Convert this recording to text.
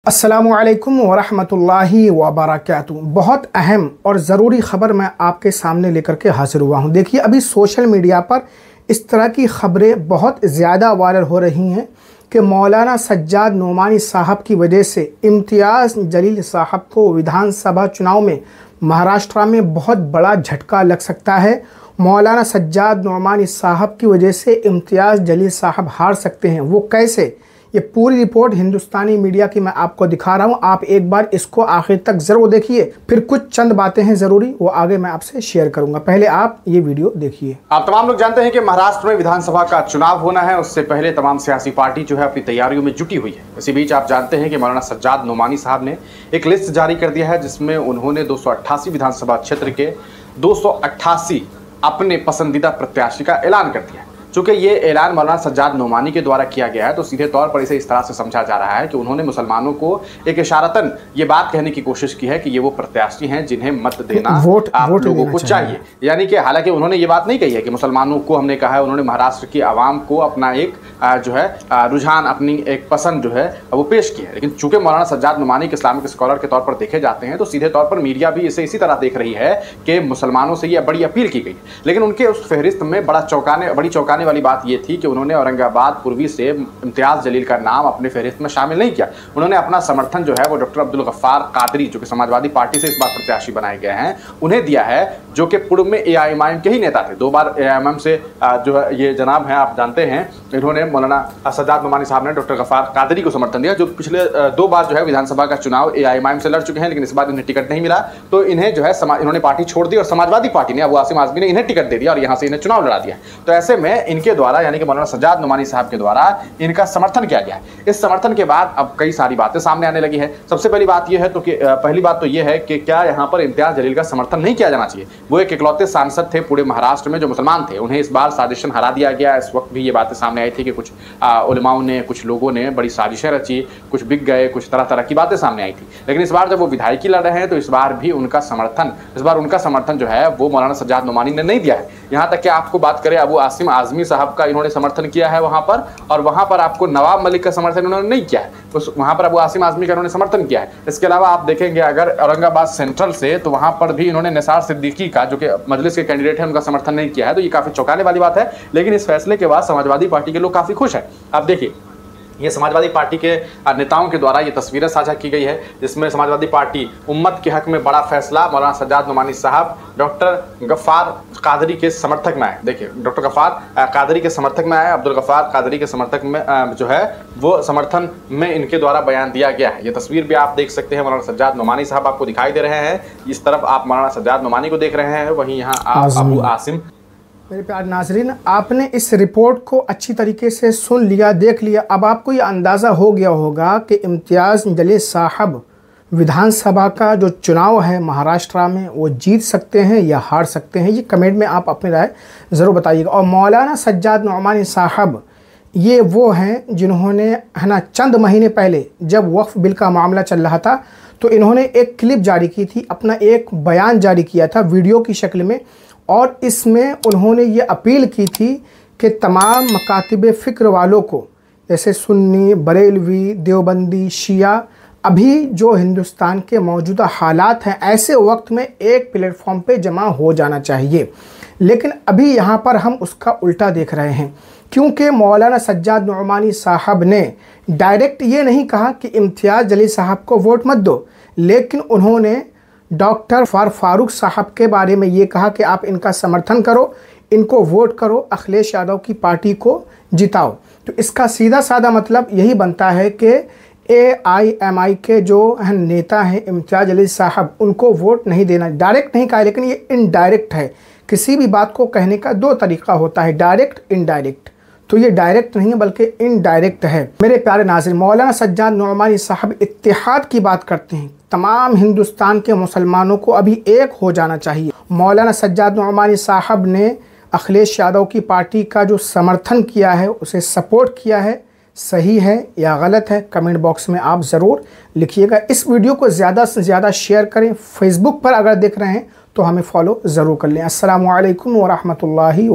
अस्सलामुअलैकुम वरहमतुल्लाहि वबरकातुहू। बहुत अहम और ज़रूरी ख़बर मैं आपके सामने लेकर के हाज़िर हुआ हूँ। देखिए, अभी सोशल मीडिया पर इस तरह की ख़बरें बहुत ज़्यादा वायरल हो रही हैं कि मौलाना सज्जाद नोमानी साहब की वजह से इम्तियाज़ जलील साहब को विधानसभा चुनाव में महाराष्ट्र में बहुत बड़ा झटका लग सकता है। मौलाना सज्जाद नोमानी साहब की वजह से इम्तियाज़ जलील साहब हार सकते हैं। वो कैसे, ये पूरी रिपोर्ट हिंदुस्तानी मीडिया की मैं आपको दिखा रहा हूँ। आप एक बार इसको आखिर तक ज़रूर देखिए, फिर कुछ चंद बातें हैं ज़रूरी, वो आगे मैं आपसे शेयर करूँगा। पहले आप ये वीडियो देखिए। आप तमाम लोग जानते हैं कि महाराष्ट्र में विधानसभा का चुनाव होना है। उससे पहले तमाम सियासी पार्टी जो है अपनी तैयारियों में जुटी हुई है। इसी बीच आप जानते हैं कि मौलाना सज्जाद नोमानी साहब ने एक लिस्ट जारी कर दिया है, जिसमें उन्होंने 288 विधानसभा क्षेत्र के 288 अपने पसंदीदा प्रत्याशी का ऐलान कर दिया है। चूंकि ये ऐलान मौलाना सज्जाद नोमानी के द्वारा किया गया है, तो सीधे तौर पर इसे इस तरह से समझा जा रहा है कि उन्होंने मुसलमानों को एक इशारतन ये बात कहने की कोशिश की है कि ये वो प्रत्याशी हैं जिन्हें मत देना आप लोगों को चाहिए। यानी कि हालांकि उन्होंने ये बात नहीं कही है कि मुसलमानों को हमने कहा है, उन्होंने महाराष्ट्र की आवाम को अपना एक जो है रुझान, अपनी एक पसंद जो है वो पेश की है। लेकिन चूंकि मौलाना सज्जाद नोमानी एक इस्लामिक स्कॉलर के तौर पर देखे जाते हैं, तो सीधे तौर पर मीडिया भी इसे इसी तरह देख रही है कि मुसलमानों से ये बड़ी अपील की गई। लेकिन उनके उस फहरिस्त में बड़ी चौंकाने वाली बात ये थी कि उन्होंने औरंगाबाद पूर्वी से इम्तियाज़ जलील का नाम अपने फहरिस्त में शामिल नहीं किया। उन्होंने अपना समर्थन जो है वो डॉक्टर अब्दुल गफ्फार कादरी, जो कि समाजवादी पार्टी से इस बार प्रत्याशी बनाए गए हैं, उन्हें दिया है, जो कि पूर्व में एआईएमआईएम के ही नेता थे। 2 बार एआईएमआईएम से जो है ये जनाब हैं, आप जानते हैं, इन्होंने मौलाना सज्जाद नोमानी साहब ने डॉक्टर गफ्फार कादरी को समर्थन दिया, जो पिछले 2 बार जो है विधानसभा का चुनाव एआईएमआईएम से लड़ चुके हैं। लेकिन इस बार इन्हें टिकट नहीं मिला, तो इन्हें जो है इन्होंने पार्टी छोड़ दी और समाजवादी पार्टी ने, अबू आसिम आज़मी ने इन्हें टिकट दे दिया और यहाँ से इन्हें चुनाव लड़ा दिया। तो ऐसे में इनके द्वारा, यानी कि मौलाना सज्जाद नोमानी साहब के द्वारा इनका समर्थन किया गया है। इस समर्थन के बाद अब कई सारी बातें सामने आने लगी है। सबसे पहली बात यह है तो कि पहली बात तो यह है कि क्या यहाँ पर इम्तियाज़ जलील का समर्थन नहीं किया जाना चाहिए। वो एक इकलौते सांसद थे पूरे महाराष्ट्र में जो मुसलमान थे, उन्हें इस बार साजिशन हरा दिया गया। इस वक्त भी ये बातें सामने आई थी कि कुछ उलमाओं ने, कुछ लोगों ने बड़ी साजिशें रची, कुछ बिक गए, कुछ तरह तरह की बातें सामने आई थी। लेकिन इस बार जब वो विधायकी लड़ रहे हैं, तो इस बार उनका समर्थन जो है वो मौलाना सज्जाद नोमानी ने नहीं दिया है। यहाँ तक कि आपको बात करें, अबू आसिम आज़मी साहब का इन्होंने समर्थन किया है वहाँ पर, और वहाँ पर आपको नवाब मलिक का समर्थन उन्होंने नहीं किया है। वहाँ पर अबू आसिम आज़मी का इन्होंने समर्थन किया है। इसके अलावा आप देखेंगे अगर औरंगाबाद सेंट्रल से, तो वहाँ पर भी इन्होंने निसार सिद्दीकी का, जो कि मजलिस के कैंडिडेट हैं, उनका समर्थन नहीं किया है। तो ये काफ़ी चौंकाने वाली बात है। लेकिन इस फैसले के बाद समाजवादी पार्टी के लोग काफ़ी खुश हैं। आप देखिए, ये समाजवादी पार्टी के नेताओं के द्वारा ये तस्वीरें साझा की गई है, जिसमें समाजवादी पार्टी उम्मत के हक में बड़ा फैसला, मौलाना सज्जाद नोमानी साहब डॉक्टर गफ्फार कादरी के समर्थक में आए। देखिए, डॉक्टर गफ्फार कादरी के समर्थक में आए, अब्दुल गफ्फार कादरी के समर्थक में जो है वो समर्थन में इनके द्वारा बयान दिया गया है। ये तस्वीर भी आप देख सकते हैं, मौलाना सज्जाद नोमानी साहब आपको दिखाई दे रहे हैं। इस तरफ आप मौलाना सज्जाद नोमानी को देख रहे हैं, वहीं यहाँ आप अबू आसिम। मेरे प्यारे नाज़रीन, आपने इस रिपोर्ट को अच्छी तरीके से सुन लिया, देख लिया। अब आपको ये अंदाज़ा हो गया होगा कि इम्तियाज़ जलील साहब विधानसभा का जो चुनाव है महाराष्ट्र में, वो जीत सकते हैं या हार सकते हैं। ये कमेंट में आप अपनी राय ज़रूर बताइएगा। और मौलाना सज्जाद नोमानी साहब ये वो हैं जिन्होंने, है ना, चंद महीने पहले जब वक्फ बिल का मामला चल रहा था, तो इन्होंने एक क्लिप जारी की थी, अपना एक बयान जारी किया था वीडियो की शक्ल में, और इसमें उन्होंने ये अपील की थी कि तमाम मकातिब फ़िक्र वालों को, जैसे सुन्नी, बरेलवी, देवबंदी, शिया, अभी जो हिंदुस्तान के मौजूदा हालात हैं, ऐसे वक्त में एक प्लेटफॉर्म पे जमा हो जाना चाहिए। लेकिन अभी यहाँ पर हम उसका उल्टा देख रहे हैं, क्योंकि मौलाना सज्जाद नोमानी साहब ने डायरेक्ट ये नहीं कहा कि इम्तियाज़ जलील साहब को वोट मत दो, लेकिन उन्होंने डॉक्टर फारूक साहब के बारे में ये कहा कि आप इनका समर्थन करो, इनको वोट करो, अखिलेश यादव की पार्टी को जिताओ। तो इसका सीधा साधा मतलब यही बनता है कि एआईएमआई के जो नेता हैं इम्तियाज़ जलील साहब, उनको वोट नहीं देना। डायरेक्ट नहीं कहा, लेकिन ये इनडायरेक्ट है। किसी भी बात को कहने का 2 तरीका होता है, डायरेक्ट, इनडायरेक्ट। तो ये डायरेक्ट नहीं है बल्कि इनडायरेक्ट है। मेरे प्यारे नाज़रीन, मौलाना सज्जाद नोमानी साहब इत्तेहाद की बात करते हैं। तमाम हिंदुस्तान के मुसलमानों को अभी एक हो जाना चाहिए। मौलाना सज्जाद नोमानी साहब ने अखिलेश यादव की पार्टी का जो समर्थन किया है, उसे सपोर्ट किया है, सही है या गलत है, कमेंट बॉक्स में आप ज़रूर लिखिएगा। इस वीडियो को ज़्यादा से ज़्यादा शेयर करें। फेसबुक पर अगर देख रहे हैं तो हमें फॉलो ज़रूर कर लें। अस्सलामु अलैकुम व रहमतुल्लाहि।